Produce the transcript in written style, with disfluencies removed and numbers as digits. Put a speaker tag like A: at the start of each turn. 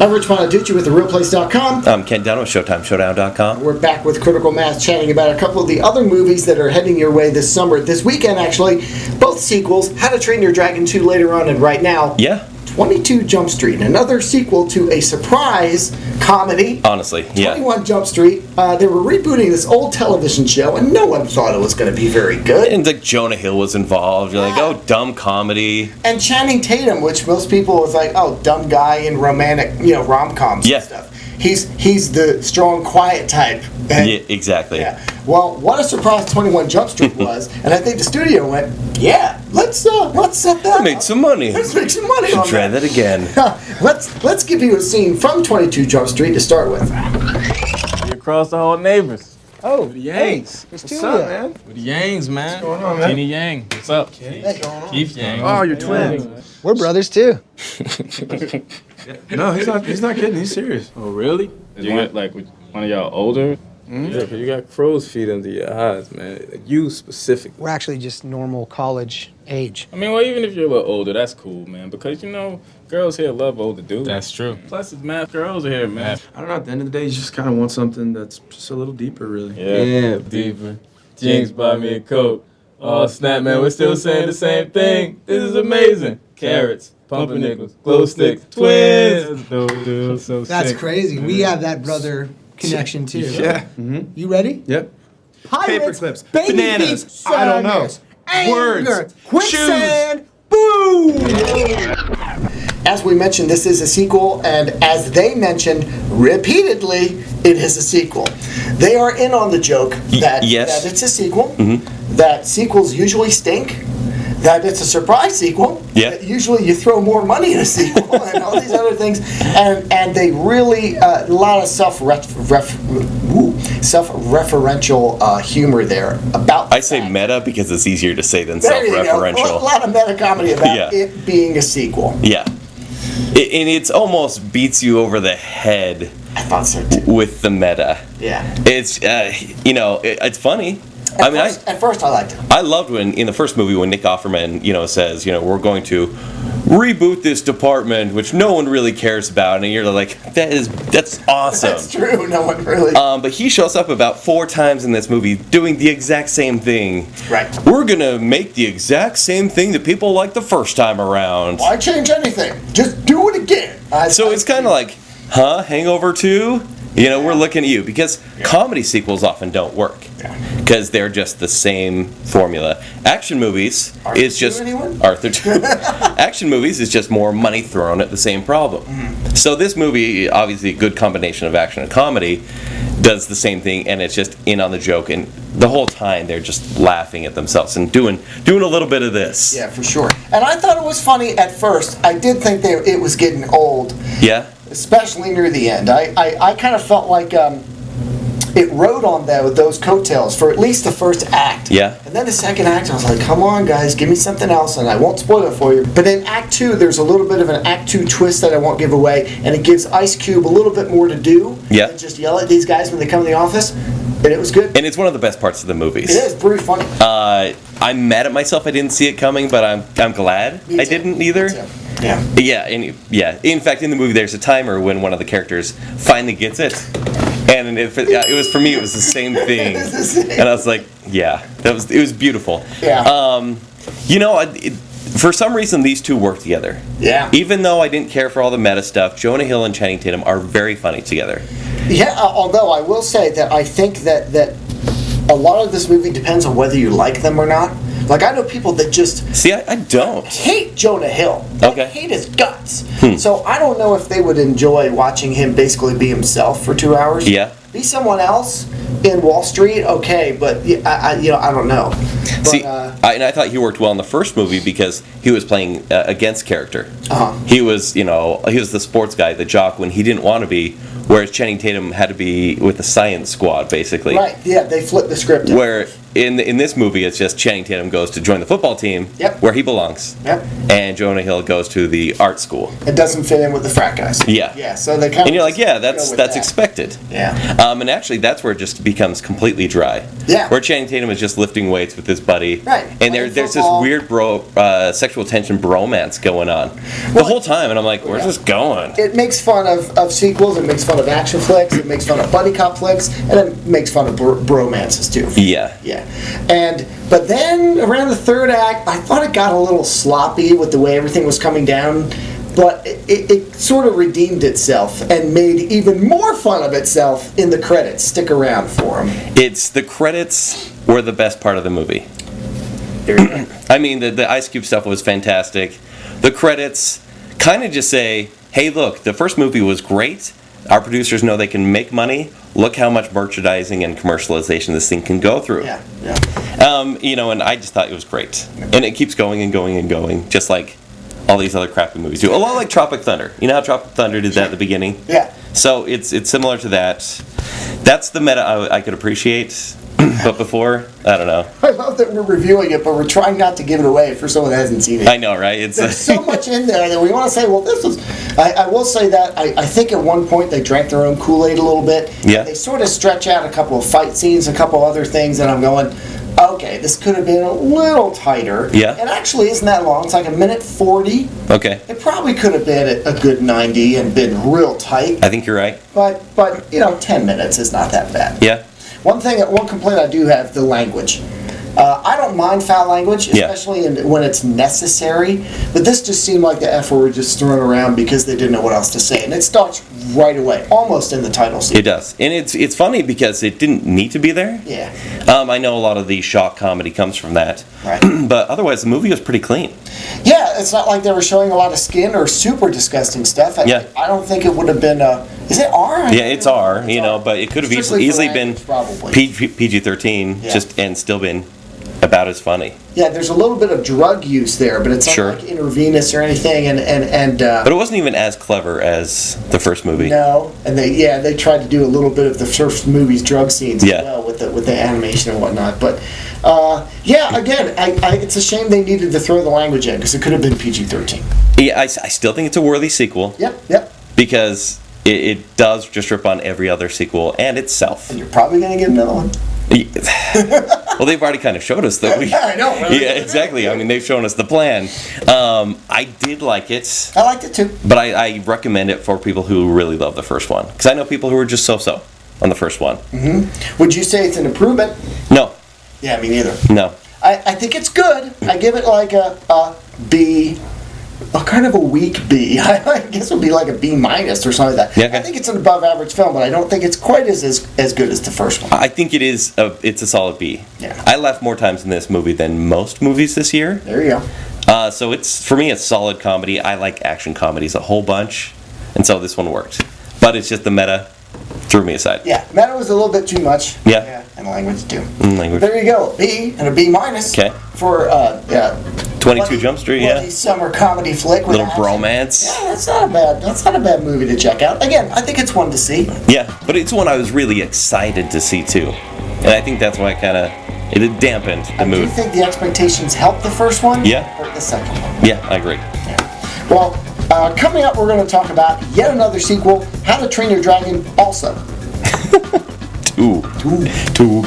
A: I'm Rich Bonaducci with TheRealPlace.com.
B: I'm Ken Dunn with ShowtimeShowdown.com.
A: We're back with Critical Mass, chatting about a couple of the other movies that are heading your way this summer. This weekend, actually, both sequels, How to Train Your Dragon 2 later on, and right now,
B: Yeah.
A: 22 Jump Street, another sequel to a surprise comedy.
B: Honestly, yeah.
A: 21 Jump Street. They were rebooting this old television show, and no one thought it was going to be very good.
B: And like Jonah Hill was involved. You're like, oh, dumb comedy.
A: And Channing Tatum, which most people was like, oh, dumb guy in romantic, rom-coms and stuff. He's the strong, quiet type. And,
B: yeah, exactly.
A: Yeah. Well, what a surprise 21 Jump Street was, and I think the studio went, yeah, let's set that
B: Make
A: up.
B: some money.
A: Let's make some money on
B: Try that again.
A: Let's give you a scene from 22 Jump Street to start with.
C: You across the whole neighbors.
D: Oh,
C: The Yangs.
D: What's
C: up, man? With the Yangs, man. What's going on, man? Kenny Yang. What's up? Keith Yang.
D: Oh, you're twins. We're brothers too.
E: No, he's not kidding. He's serious.
C: Oh, really?
F: Is one of y'all older?
C: Yeah, because you got crow's feet under your eyes, man. Like you specifically.
D: We're actually just normal college age.
F: I mean, well, even if you're a little older, that's cool, man. Because, girls here love older dudes.
C: That's true.
F: Plus, it's math girls are here, man.
E: I don't know. At the end of the day, you just kind of want something that's just a little deeper, really.
C: Yeah, deeper. Jinx buy me a coat. Oh, snap, man. We're still saying the same thing. This is amazing. Carrots, pumpernickels, glow sticks, twins.
D: That's crazy. We have that brother connection too.
E: Yeah.
D: You ready?
E: Yep.
D: Pirates,
E: Paperclips,
D: baby
E: bananas,
D: feet,
E: I don't know.
D: sadness, anger,
E: Words,
D: quicksand, boom!
A: As we mentioned, this is a sequel, and as they mentioned repeatedly, it is a sequel. They are in on the joke that,
B: yes.
A: that it's a sequel, that sequels usually stink, that it's a surprise sequel, that usually you throw more money in a sequel, and all these other things, and they really, a lot of self-referential humor there about
B: I say meta because it's easier to say than
A: there you go.
B: self-referential.
A: A lot of meta comedy about it being a sequel.
B: Yeah. And it's almost beats you over the head
A: I thought so too.
B: with the meta.
A: Yeah.
B: It's, it's funny.
A: At first I liked it.
B: I loved when, in the first movie, when Nick Offerman, says, we're going to reboot this department, which no one really cares about, and you're like, that's awesome.
A: That's true, no one really.
B: But he shows up about 4 times in this movie doing the exact same thing.
A: Right.
B: We're gonna make the exact same thing that people liked the first time around.
A: Why change anything? Just do it again.
B: So it's kind of like, Hangover 2? We're looking at you, because comedy sequels often don't work. Because they're just the same formula. Action movies is just Arthur 2. Action movies is just more money thrown at the same problem. So this movie, obviously a good combination of action and comedy, does the same thing, and it's just in on the joke, and the whole time they're just laughing at themselves and doing a little bit of this.
A: Yeah, for sure. And I thought it was funny at first. I did think it was getting old.
B: Yeah.
A: Especially near the end. I kind of felt like it rode on those coattails for at least the first act.
B: Yeah.
A: And then the second act, I was like, come on, guys, give me something else, and I won't spoil it for you. But in Act 2, there's a little bit of an Act 2 twist that I won't give away, and it gives Ice Cube a little bit more to do than just yell at these guys when they come in the office. And it was good.
B: And it's one of the best parts of the movies.
A: It is pretty funny.
B: I'm mad at myself I didn't see it coming, but I'm glad I didn't either.
A: Yeah.
B: Yeah. In fact, in the movie, there's a timer when one of the characters finally gets it, and it was for me. It was the same thing, and I was like, it was beautiful.
A: Yeah.
B: For some reason, these two work together.
A: Yeah.
B: Even though I didn't care for all the meta stuff, Jonah Hill and Channing Tatum are very funny together.
A: Yeah. Although I will say that I think that a lot of this movie depends on whether you like them or not. Like, I know people that just...
B: See, I don't.
A: Hate Jonah Hill.
B: Okay.
A: Hate his guts. So I don't know if they would enjoy watching him basically be himself for 2 hours.
B: Yeah.
A: Be someone else in Wall Street, okay, but I don't know. But,
B: See, I thought he worked well in the first movie because he was playing against character.
A: Uh-huh.
B: He was the sports guy, the jock, when he didn't want to be whereas Channing Tatum had to be with the science squad, basically.
A: Right, yeah, they flipped the script.
B: Where in this movie, it's just Channing Tatum goes to join the football team, where he belongs.
A: Yep.
B: And Jonah Hill goes to the art school.
A: It doesn't fit in with the frat guys.
B: Yeah.
A: Yeah, so they kind of.
B: And you're like, yeah, that's expected.
A: Yeah.
B: And actually, that's where it just becomes completely dry.
A: Yeah.
B: Where Channing Tatum is just lifting weights with his buddy.
A: Right.
B: And there's this weird sexual tension bromance going on the whole time, and I'm like, where's this going?
A: It makes fun of sequels, it makes fun of action flicks, it makes fun of buddy cop flicks, and it makes fun of bromances too.
B: Yeah.
A: Yeah. But then around the third act, I thought it got a little sloppy with the way everything was coming down. But it sort of redeemed itself and made even more fun of itself in the credits. Stick around for them.
B: It's the credits were the best part of the movie.
A: There you go.
B: I mean, the Ice Cube stuff was fantastic. The credits kind of just say, hey, look, the first movie was great. Our producers know they can make money. Look how much merchandising and commercialization this thing can go through.
A: Yeah.
B: And I just thought it was great. And it keeps going and going and going, just like all these other crappy movies do. A lot like Tropic Thunder. You know how Tropic Thunder did that at the beginning?
A: Yeah.
B: So it's similar to that. That's the meta I could appreciate. But before, I don't know.
A: I love that we're reviewing it, but we're trying not to give it away for someone that hasn't seen it.
B: I know, right?
A: There's so much in there that we want to say, well, this was... I will say that I think at one point they drank their own Kool-Aid a little bit.
B: Yeah.
A: They sort of stretch out a couple of fight scenes, a couple other things, and I'm going, okay, this could have been a little tighter.
B: Yeah.
A: It actually isn't that long. It's like 1:40.
B: Okay.
A: It probably could have been a good 90 and been real tight.
B: I think you're right.
A: But 10 minutes is not that bad.
B: Yeah.
A: One complaint I do have, the language. I don't mind foul language, especially when it's necessary, but this just seemed like the F word was just thrown around because they didn't know what else to say, and it starts right away, almost in the title scene.
B: It does. And it's funny because it didn't need to be there.
A: Yeah.
B: I know a lot of the shock comedy comes from that.
A: Right.
B: But otherwise, the movie was pretty clean.
A: Yeah, it's not like they were showing a lot of skin or super disgusting stuff. I don't think it would have been... is it R?
B: Yeah, it's R, but it could have easily been PG-13 and still been about as funny.
A: Yeah, there's a little bit of drug use there, but it's not like intravenous or anything,
B: but it wasn't even as clever as the first movie.
A: No, and they tried to do a little bit of the first movie's drug scenes as well with the animation and whatnot. But again, it's a shame they needed to throw the language in because it could have been PG-13.
B: Yeah, I still think it's a worthy sequel.
A: Yep.
B: Because it does just rip on every other sequel and itself.
A: And you're probably going to get another one.
B: Well, they've already kind of showed us that.
A: I know. Right?
B: Yeah, exactly. I mean, they've shown us the plan. I did like it.
A: I liked it too.
B: But I recommend it for people who really love the first one. Because I know people who are just so-so on the first one.
A: Mm-hmm. Would you say it's an improvement?
B: No.
A: Yeah, me neither.
B: No.
A: I think it's good. I give it like a B. Kind of a weak B. I guess it would be like a B minus or something like that.
B: Yeah, okay.
A: I think it's an above average film, but I don't think it's quite as good as the first one.
B: I think it's a solid B.
A: Yeah.
B: I laughed more times in this movie than most movies this year.
A: There you go.
B: So for me, it's solid comedy. I like action comedies a whole bunch, and so this one worked. But it's just the meta threw me aside.
A: Yeah, meta was a little bit too much.
B: Yeah.
A: And language too.
B: Language.
A: There you go, B and a B minus.
B: Okay.
A: For
B: 22 Jump Street,
A: bloody summer comedy flick with
B: little
A: action.
B: bromance.
A: Yeah, that's not a bad movie to check out. Again, I think it's one to see.
B: Yeah, but it's one I was really excited to see too, and I think that's why it dampened the mood.
A: Do you think the expectations helped the first one?
B: Yeah.
A: Or the second one?
B: Yeah, I agree.
A: Yeah. Well, coming up, we're going to talk about yet another sequel, How to Train Your Dragon, also.
B: Two.